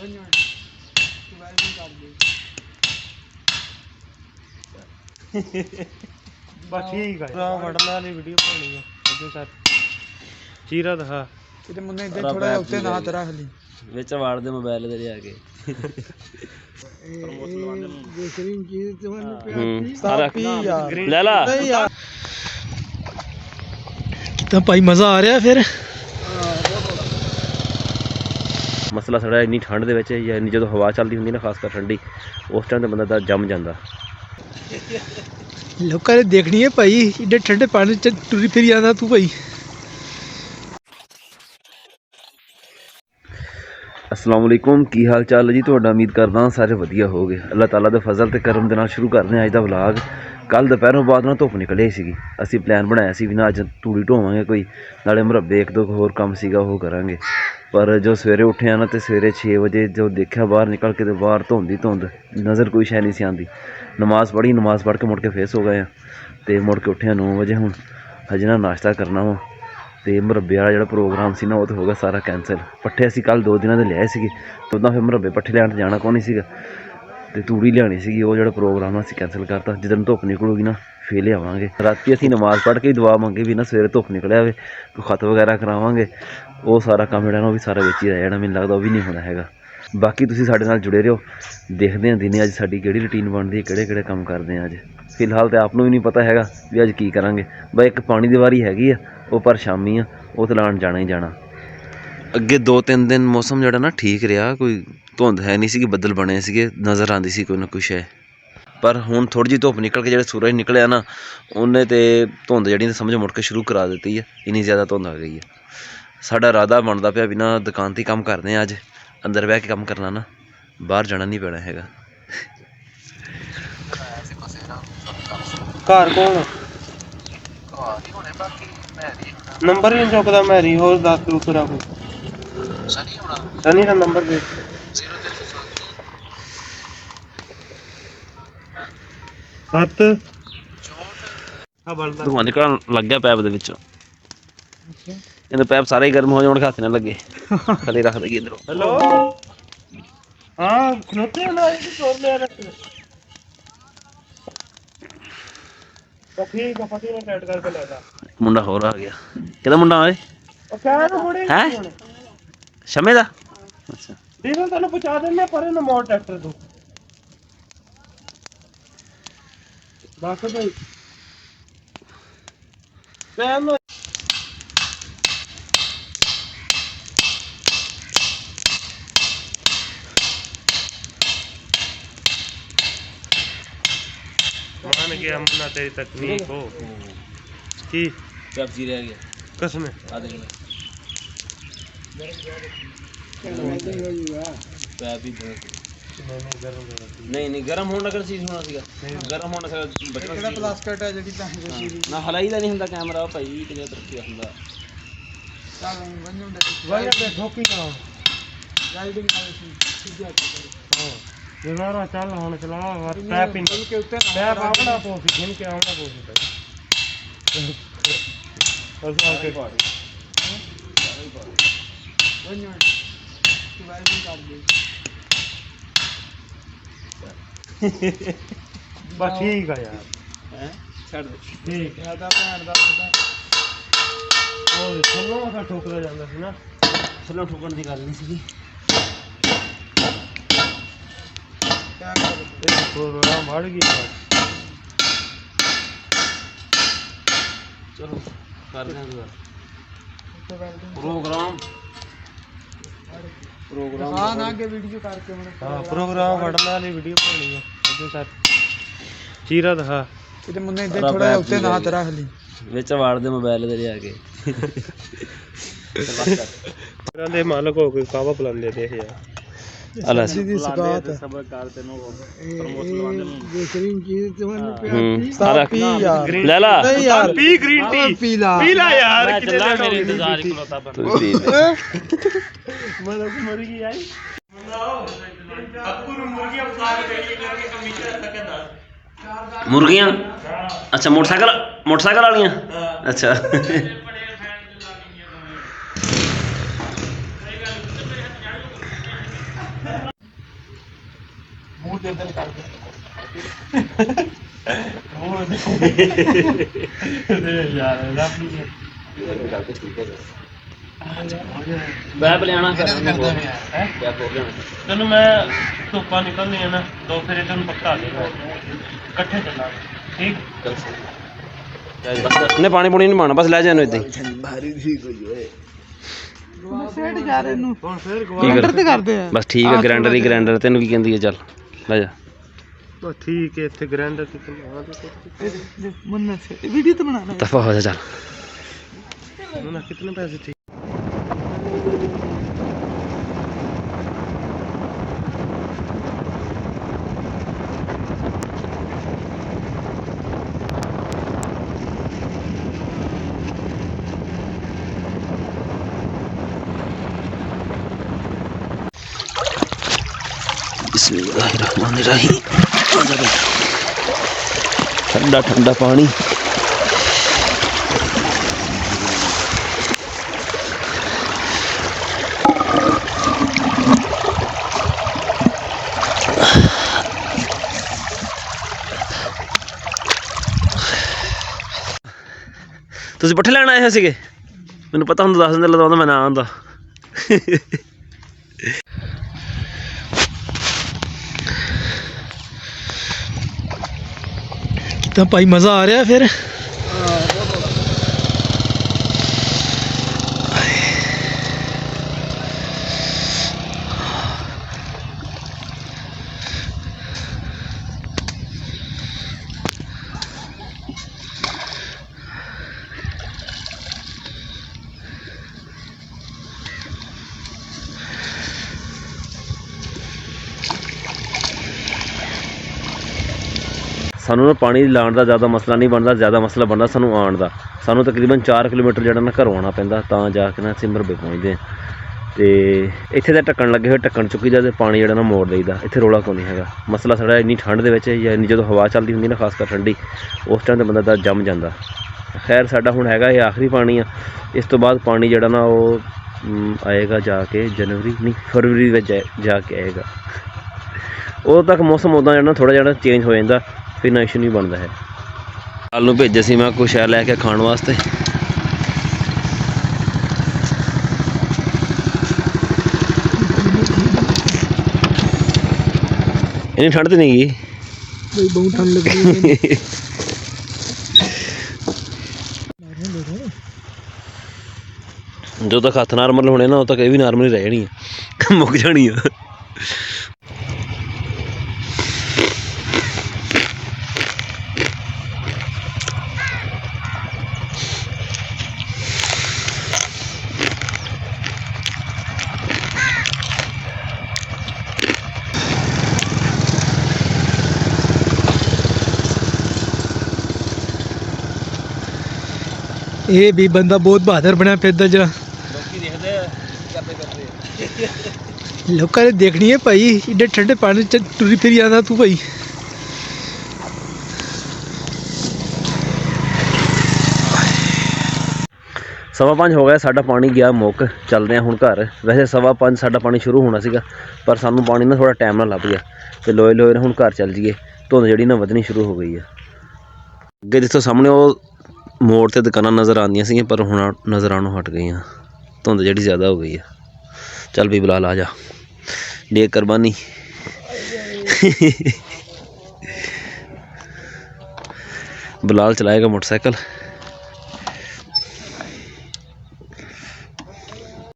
बस ठीक है वड़न वाली वीडियो बनानी है अगे सर चीरा दिखा किते मुन्ने इधर थोड़ा उत्ते ना हाथ रख ली ਵਿੱਚ ਵਾੜ ਦੇ ਮੋਬਾਈਲ ਦੇ ਲਿਆ ਕੇ बेहतरीन चीज तुम्हें ਲੈ ਲਾ तो भाई मजा आ रहा फिर ਮਸਲਾ ਸਾਡਾ ਇੰਨੀ ਠੰਡ ਦੇ ਵਿੱਚ ਜਾਂ ਇੰਨੀ ਜਦੋਂ ਹਵਾ ਚੱਲਦੀ ਹੁੰਦੀ ਨਾ ਖਾਸ ਕਰ ਠੰਡੀ ਉਸ ਟਾਈਮ ਤੇ ਬੰਦਾ ਤਾਂ ਜੰਮ ਜਾਂਦਾ लोगों ने देखनी है भाई इधर ठंडे पानी च टुरी फिर आना तू भाई अस्सलाम वालेकुम की हाल चाल है जी ਤੁਹਾਡਾ ਉਮੀਦ ਕਰਦਾ ਸਾਰੇ ਵਧੀਆ ਹੋਗੇ ਅੱਲਾਹ ਤਾਲਾ ਦੇ ਫਜ਼ਲ ਤੇ ਕਰਮ ਦੇ ਨਾਲ ਸ਼ੁਰੂ ਕਰਦੇ ਹਾਂ ਅੱਜ ਦਾ ਵਲੌਗ ਕੱਲ ਦੁਪਹਿਰੋਂ ਬਾਅਦ ਨਾ ਧੁੱਪ ਨਿਕਲੀ ਸੀਗੀ ਅਸੀਂ ਪਲਾਨ ਬਣਾਇਆ ਸੀ ਵੀ ਨਾ ਅੱਜ ਤੂੜੀ ਢੋਵਾਂਗੇ ਕੋਈ ਨਾਲੇ ਮੁਰੱਬੇ ਇੱਕ ਦੋ ਹੋਰ ਕੰਮ ਸੀਗਾ ਉਹ ਕਰਾਂਗੇ ਪਰ ਜੋ ਸਵੇਰੇ ਉੱਠਿਆ ਨਾ ਤੇ ਸਵੇਰੇ 6 ਵਜੇ ਜੋ ਦੇਖਿਆ ਬਾਹਰ ਨਿਕਲ ਕੇ ਤੇ ਬਾਹਰ ਧੁੰਦ ਨਜ਼ਰ ਕੋਈ ਸ਼ੈ ਨਹੀਂ ਸੀ ਆਉਂਦੀ ਨਮਾਜ਼ ਪੜ੍ਹੀ ਨਮਾਜ਼ ਪੜ੍ਹ ਕੇ ਮੁੜ ਕੇ ਫੇਸ ਹੋ ਗਏ ਆ ਤੇ ਮੁੜ ਕੇ ਉੱਠਿਆ 9 ਵਜੇ ਹੁਣ ਹਜੇ ਨਾ ਨਾਸ਼ਤਾ ਕਰਨਾ ਵਾ ਤੇ ਮੁਰੱਬੇ ਵਾਲਾ ਜਿਹੜਾ ਪ੍ਰੋਗਰਾਮ ਸੀ ਨਾ ਉਹ ਤਾਂ ਹੋ ਗਿਆ ਸਾਰਾ ਕੈਂਸਲ ਪੱਠੇ ਅਸੀਂ ਕੱਲ 2 ਦਿਨਾਂ ਦੇ ਲਿਆਏ ਸੀਗੇ ਤੇ ਉਦਾਂ ਫਿਰ ਮੁਰੱਬੇ ਪੱਠੇ ਲੈਣ ਜਾਣਾ ਕੋਈ ਨਹੀਂ ਸੀਗਾ ਤੇ ਤੂੜੀ ਲਿਆਣੀ ਸੀਗੀ ਉਹ ਜਿਹੜਾ ਪ੍ਰੋਗਰਾਮ ਅਸੀਂ ਕੈਂਸਲ ਕਰਤਾ ਜਦੋਂ ਧੁੱਪ ਨਿਕਲੂਗੀ ਨਾ ਫੇਰ ਲਿਆਵਾਂਗੇ ਰਾਤੀ ਅਸੀਂ ਨਮਾਜ਼ ਪੜ੍ਹ ਕੇ ਹੀ ਦੁਆ ਮੰਗੀ ਵੀ ਨਾ ਸਵੇਰੇ ਧੁੱਪ ਨਿਕਲਿਆ ਹੋਵੇ ਕੋਈ ਖਤ ਵਗੈਰਾ ਕਰਾਵਾਂਗੇ ਉਹ ਸਾਰਾ ਕੰਮ ਜਿਹੜਾ ਨਾ ਉਹ ਵੀ ਸਾਰਾ ਵਿੱਚ ਹੀ ਰਹਿ ਜਾਣਾ ਮੈਨੂੰ ਲੱਗਦਾ ਉਹ ਵੀ ਨਹੀਂ ਹੋਣਾ ਹੈਗਾ ਬਾਕੀ ਤੁਸੀਂ ਸਾਡੇ ਨਾਲ ਜੁੜੇ ਰਹੋ ਦੇਖਦੇ ਹਾਂ ਦਿਨੇ ਅੱਜ ਸਾਡੀ ਕਿਹੜੀ ਰੂਟੀਨ ਬਣਦੀ ਹੈ ਕਿਹੜੇ ਕੰਮ ਕਰਦੇ ਹਾਂ ਅੱਜ ਫਿਲਹਾਲ ਤਾਂ ਆਪ ਨੂੰ ਵੀ ਨਹੀਂ ਪਤਾ ਹੈਗਾ ਵੀ ਅੱਜ ਕੀ ਕਰਾਂਗੇ ਬਸ ਇੱਕ ਪਾਣੀ ਦੀ ਵਾਰੀ ਹੈਗੀ ਆ ਉਹ ਪਰ ਸ਼ਾਮੀ ਆ ਉਹ ਤਾਂ ਲਾਉਣ ਜਾਣਾ ਹੀ ਜਾਣਾ ਅੱਗੇ 2-3 ਦਿਨ ਮੌਸਮ ਜਿਹੜਾ ਨਾ ਠੀਕ ਰਿਹਾ ਕੋਈ ਧੁੰਦ ਹੈ ਨਹੀਂ ਸੀਗੀ ਬੱਦਲ ਬਣੇ ਸੀਗੇ ਨਜ਼ਰ ਆਉਂਦੀ ਸੀ ਕੋਈ ਨਾ ਕੁਛ ਹੈ ਪਰ ਹੁਣ ਥੋੜ੍ਹੀ ਜਿਹੀ ਧੁੱਪ ਨਿਕਲ ਕੇ ਜਿਹੜਾ ਸੂਰਜ ਨਿਕਲਿਆ ਨਾ ਉਹਨੇ ਤੇ ਧੁੰਦ ਜਿਹੜੀ ਸਮਝ ਮੁੜ ਕੇ ਸ਼ੁਰੂ ਕਰਾ ਦਿੱਤੀ ਹੈ ਇੰਨੀ ਜ਼ਿਆਦਾ ਧੁੰਦ ਆ ਗਈ ਹੈ ਸਾਡਾ ਇਰਾਦਾ ਬਣਦਾ ਪਿਆ ਵੀ ਨਾ ਦੁਕਾਨ 'ਤੇ ਕੰਮ ਕਰਦੇ ਹਾਂ ਅੱਜ ਅੰਦਰ ਬਹਿ ਕੇ ਕੰਮ ਕਰਨਾ ਨਾ ਬਾਹਰ ਜਾਣਾ ਨਹੀਂ ਪੈਣਾ ਹੈਗਾ ਘਰ ਕੌਣ ਨੰਬਰ ਹੀ ਚੁੱਕਦਾ ਮੈਰੀ ਹੋਰ ਦੱਸ ਦੂਸਰਾ ਕੋਈ ਸਨੀ ਦਾ ਨੰਬਰ ਦੇ ਸੱਤ ਧੂੰਆਂ ਨਿਕਲਣ ਲੱਗ ਗਿਆ ਪੈਪ ਦੇ ਵਿੱਚੋਂ ਇਹਦੇ ਪੈਪ ਸਾਰੇ ਹੀ ਗਰਮ ਹੋ ਜਾਣ ਹੱਥ ਨਾ ਲੱਗੇ ਥੱਲੇ ਰੱਖ ਦਈਏ ਇੱਧਰੋਂ ਹੈਲੋ ਹਾਂ ਖਲੋਤੇ ਨਾ ਇਹ ਤੋੜ ਲਿਆ ਰੱਖ ਠੀਕ ਆ ਫਟੀ ਨੇ ਟੈਟ ਕਰਕੇ ਲੈ ਜਾ ਮੁੰਡਾ ਹੋਰ ਆ ਗਿਆ ਕਿਹਦਾ ਮੁੰਡਾ ਓਏ ਉਹ ਕਹਿ ਨਾ ਮੁੜੇ ਹੈ ਸ਼ਮੇ ਦਾ ਅੱਛਾ ਦੇਖੋ ਤੈਨੂੰ ਪਹੁੰਚਾ ਦਿੰਦੇ ਪਰੇ ਨੂੰ ਮੋੜ ਟਰੈਕਟਰ ਤੋਂ ਦੱਸ ਭਾਈ ਪੈਨ ਨੂੰ मान गया मुन्ना तेरी तकनीक हो की सब्जी रह गया कसम नहीं गरम होने का चीज होना सीगा गरम होने का बचना ਕਿਹੜਾ ਪਲਾਸਟਿਕ ਹੈ ਜਿਹੜੀ ਤਾਂ ना हलाई ਦਾ ਨਹੀਂ ਹੁੰਦਾ ਕੈਮਰਾ ਭਾਈ ਕਿਤੇ ਤਰੱਕੀ ਹੁੰਦਾ ਚੱਲ ਵੰਜੂ ਦੇ ਠੋਕੀ ਕਰਾਉ ਰਾਈਡਿੰਗ ਨਾਲ ਸਿੱਧਾ ਹਾਂ ਜਨਾਰਾ ਚੱਲ ਹੁਣ ਚਲਾ ਪੈਪ ਇਨ ਕੇ ਉੱਤੇ ਪੈਪ ਆਉਣਾ ਪੋਸੀ ਗਿਣ ਕੇ ਆਉਣਾ ਪੋਸੀ ਬਸ ਆ ਕੇ ਵੰਜੂ ਤੂੰ ਰਾਈਡਿੰਗ ਕਰ ਦੇ ਬਸ ਠੀਕ ਆ ਯਾਰ ਹੈ ਛੱਡ ਦੇ ਠੀਕ ਹੈ ਤਾਂ ਭੈਣ ਦਾ ਉਹ ਥੱਲੋਂ ਤਾਂ ਠੋਕਦਾ ਜਾਂਦਾ ਸੀ ਨਾ ਥੱਲੋਂ ਠੋਕਣ ਦੀ ਗੱਲ ਨਹੀਂ ਸੀਗੀ ਪ੍ਰੋਗਰਾਮ बढ़ गया चलो कर दें प्रोग्राम हाँ ना के वीडियो करके हाँ प्रोग्राम बढ़ने वाली वीडियो बनानी है अगे सर चीरा दिखा किते मुन्ने इधर थोड़ा उत्ते ना हाथ रख ली ਵਿੱਚ ਵਾੜ ਦੇ ਮੋਬਾਈਲ ਦੇ ਲਿਆ ਕੇ ਉਹਨਾਂ ਦੇ ਮਾਲਕ ਹੋ ਕੇ ਕਾਵਾ ਬੁਲਾਉਂਦੇ ਦੇਖ ਯਾਰ अल्लाह सीधी सकात सबर कार तेनो प्रमोशन वाले बेहतरीन चीज तुम्हें पी यार ले ला नहीं यार पी ग्रीन टी पीला यार चला मेरे इंतजार ही खलोता बन मतलब मर गई यार आपको मुर्गी अब सारे डेली करके कमीशन रखा था मुर्गियां अच्छा मोटरसाइकिल वालियां अच्छा ਮੂੰਹ ਦੇ ਦਿਲ ਕਰਦੇ ਯਾਰ ਰੱਬ ਨੇ ਬੈਬ ਲਿਆਣਾ ਤੈਨੂੰ ਮੈਂ ਧੁੱਪਾਂ ਨਿਕਲਣੀਆਂ ਨਾ ਦੋ ਫੇਰੇ ਤੈਨੂੰ ਪੱਕਾ ਦੇਗਾ ਇਕੱਠੇ ਚੱਲਾਂਗੇ ਠੀਕ ਨੇ ਪਾਣੀ ਪੂਣੀ ਨਹੀਂ ਪਾਉਣਾ ਬਸ ਲੈ ਜਾਣੋ ਇਦਾਂ ਹੀ ਸੇਠ ਜਾ ਰਹੇ ਨੂੰ ਹੁਣ ਫੇਰ ਗ੍ਰਾਈਂਡਰ ਤੇ ਕਰਦੇ ਆ ਬਸ ਠੀਕ ਹੈ ਗ੍ਰਾਈਂਡਰ ਹੀ ਗ੍ਰਾਈਂਡਰ ਤੈਨੂੰ ਕੀ ਕਹਿੰਦੀ ਹੈ ਚੱਲ ਲੈ ਜਾ ਬਸ ਠੀਕ ਹੈ ਇੱਥੇ ਗ੍ਰਾਈਂਡਰ ਤੇ ਮੰਨਾ ਸੇ ਵੀਡੀਓ ਤੇ ਬਣਾਣਾ ਦਫਾ ਹੋ ਜਾ ਚੱਲ ਮੰਨਾ ਕਿੰਨੇ ਪੈਸੇ ਠੀਕ बिस्मिल्लाहिर्रहमानिर्रहीम ठंडा ठंडा पानी ਤੁਸੀਂ ਪੱਠੇ ਲੈਣ ਆਏ ਸੀਗੇ ਮੈਨੂੰ ਪਤਾ ਹੁੰਦਾ ਦੱਸ ਦਿੰਦੇ ਲਦਾਉਂਦਾ ਮੈਂ ਨਾ ਆਉਂਦਾ ਤਾਂ ਭਾਈ ਮਜ਼ਾ ਆ ਰਿਹਾ ਫਿਰ ਸਾਨੂੰ ਨਾ ਪਾਣੀ ਲਾਉਣ ਦਾ ਜ਼ਿਆਦਾ ਮਸਲਾ ਨਹੀਂ ਬਣਦਾ ਜ਼ਿਆਦਾ ਮਸਲਾ ਬਣਦਾ ਸਾਨੂੰ ਆਉਣ ਦਾ ਸਾਨੂੰ ਤਕਰੀਬਨ 4 ਕਿਲੋਮੀਟਰ ਜਿਹੜਾ ਨਾ ਘਰੋਂ ਆਉਣਾ ਪੈਂਦਾ ਤਾਂ ਜਾ ਕੇ ਨਾ ਸਿਮਰਬੇ ਪਹੁੰਚਦੇ ਹਾਂ ਅਤੇ ਇੱਥੇ ਤਾਂ ਢੱਕਣ ਲੱਗੇ ਹੋਏ ਢੱਕਣ ਚੁੱਕੀ ਜਾ ਅਤੇ ਪਾਣੀ ਜਿਹੜਾ ਨਾ ਮੋੜ ਦਈਦਾ ਇੱਥੇ ਰੌਲਾ ਕੋਈ ਨਹੀਂ ਹੈਗਾ ਮਸਲਾ ਸਾਡਾ ਇੰਨੀ ਠੰਡ ਦੇ ਵਿੱਚ ਜਾਂ ਇੰਨੀ ਜਦੋਂ ਹਵਾ ਚੱਲਦੀ ਹੁੰਦੀ ਨਾ ਖਾਸ ਕਰ ਠੰਡੀ ਉਸ ਟਾਈਮ 'ਤੇ ਬੰਦਾ ਤਾਂ ਜੰਮ ਜਾਂਦਾ ਖੈਰ ਸਾਡਾ ਹੁਣ ਹੈਗਾ ਇਹ ਆਖਰੀ ਪਾਣੀ ਆ ਇਸ ਤੋਂ ਬਾਅਦ ਪਾਣੀ ਜਿਹੜਾ ਨਾ ਉਹ ਆਏਗਾ ਜਾ ਕੇ ਜਨਵਰੀ ਨਹੀਂ ਫਰਵਰੀ ਵਿੱਚ ਜਾ ਕੇ ਆਏਗਾ ਉਦੋਂ ਤੱਕ ਮੌਸਮ ਉੱਦਾਂ ਜਿਹੜਾ ਥੋੜ੍ਹਾ ਜਿਹਾ ਚੇਂਜ ਹੋ ਜਾਂਦਾ ਫਿਰ ਨਾ ਇਸ਼ੂ ਨਹੀਂ ਬਣਦਾ ਹੈ ਕੱਲ੍ਹ ਨੂੰ ਭੇਜੇ ਸੀ ਮੈਂ ਕੁਛ ਲੈ ਕੇ ਖਾਣ ਵਾਸਤੇ ਇੰਨੀ ਠੰਡ ਤਾਂ ਨਹੀਂ ਗਈ ਬਈ ਬਹੁਤ ਠੰਡ ਲੱਗੀ ਜਦੋਂ ਤੱਕ ਹੱਥ ਨਾਰਮਲ ਹੋਣੇ ਨਾ ਉਦੋਂ ਤੱਕ ਇਹ ਵੀ ਨਾਰਮਲ ਹੀ ਰਹਿ ਜਾਣੀ ਆ ਮੁੱਕ ਜਾਣੀ ਆ ਇਹ ਵੀ ਬੰਦਾ ਬਹੁਤ ਬਹਾਦਰ ਬਣਿਆ ਫਿਰਦਾ ਜਿਹੜਾ ਲੋਕੀ ਦੇਖਦੇ ਆ ਕਰਦੇ ਲੋਕਾਂ ਨੇ ਦੇਖਣੀ ਹੈ ਭਾਈ ਏਡੇ ਠੰਡੇ ਪਾਣੀ ਚ ਟੁਰੀ ਫਿਰੀ ਜਾਂਦਾ ਤੂੰ ਭਾਈ ਸਵਾ 5 ਹੋ ਗਿਆ ਸਾਡਾ ਪਾਣੀ ਗਿਆ ਮੁੱਕ ਚੱਲਦੇ ਹਾਂ ਹੁਣ ਘਰ ਵੈਸੇ ਸਵਾ 5 ਸਾਡਾ ਪਾਣੀ ਸ਼ੁਰੂ ਹੋਣਾ ਸੀਗਾ ਪਰ ਸਾਨੂੰ ਪਾਣੀ ਨਾ ਥੋੜ੍ਹਾ ਟਾਈਮ ਨਾਲ ਲੱਭ ਗਿਆ ਅਤੇ ਲੋਏ ਲੋਏ ਹੁਣ ਘਰ ਚੱਲ ਜਾਈਏ ਧੁੰਦ ਜਿਹੜੀ ਨਾ ਵਧਣੀ ਸ਼ੁਰੂ ਹੋ ਗਈ ਆ ਅੱਗੇ ਜਿੱਥੋਂ ਸਾਹਮਣੇ ਉਹ ਮੋੜ 'ਤੇ ਦੁਕਾਨਾਂ ਨਜ਼ਰ ਆਉਂਦੀਆਂ ਸੀਗੀਆਂ ਪਰ ਹੁਣ ਨਜ਼ਰ ਆਉਣੋਂ ਹਟ ਗਈਆਂ ਧੁੰਦ ਜਿਹੜੀ ਜ਼ਿਆਦਾ ਹੋ ਗਈ ਆ ਚੱਲ ਵੀ ਬਲਾਲ ਆ ਜਾ ਡੇ ਕੁਰਬਾਨੀ ਬਲਾਲ ਚਲਾਏਗਾ ਮੋਟਰਸਾਈਕਲ